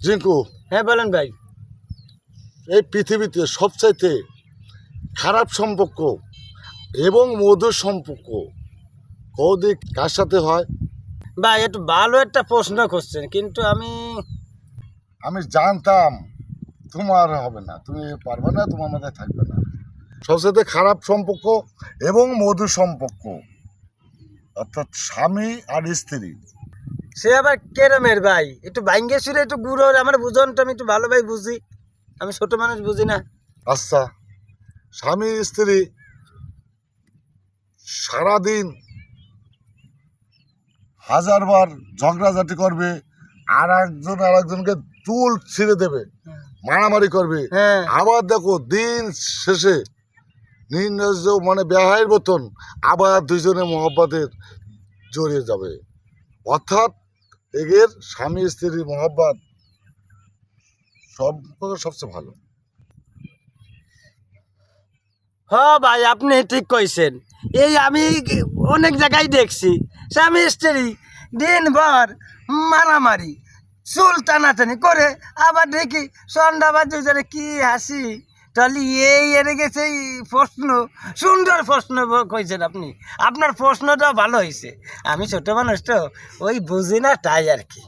জিঙ্কু, হ্যাঁ বলেন ভাই। এই পৃথিবীতে সবচাইতে খারাপ সম্পর্ক এবং মধুর সম্পর্ক কৌদিক কার সাথে হয়? ভাই একটু ভালো একটা প্রশ্ন করছেন, কিন্তু আমি জানতাম তোমার হবে না, তুমি পারবে না, তোমার মাথায় থাকবে না। সবচাইতে খারাপ সম্পর্ক এবং মধুর সম্পর্ক, অর্থাৎ স্বামী আর স্ত্রী। সে আবার কেরমের ভাই? একটু ভাঙ্গে সুরে একটু গুড়ো আমার বুঝন তো, আমি একটু ভালো ভাই বুঝি, আমি ছোট মানুষ বুঝি না। আচ্ছা, স্বামী স্ত্রী সারাদিন হাজারবার ঝগড়াঝাটি করবে, আর একজনকে চুল ছিঁড়ে দেবে, মারামারি করবে। হ্যাঁ আবার দেখো দিন শেষে নির্লজ্জ মানে বেহায়ের মতন আবার দুজনে মহব্বতের জড়িয়ে যাবে। অর্থাৎ এদের স্বামী স্ত্রীর মহব্বত সবচেয়ে ভালো। হ ভাই, আপনি ঠিক কইছেন। এই আমি অনেক জায়গায় দেখছি স্বামী স্ত্রী দিনভর মারামারি চুল টানাটানি করে, আবার দেখি সন্ধ্যাবার দুজনে কি হাসি তাহলে এই এড়ে গেছে। এই প্রশ্ন, সুন্দর প্রশ্ন কইছেন আপনি, আপনার প্রশ্নটাও ভালো হয়েছে। আমি ছোট মানুষ তো, ওই বুঝি না তাই আর কি।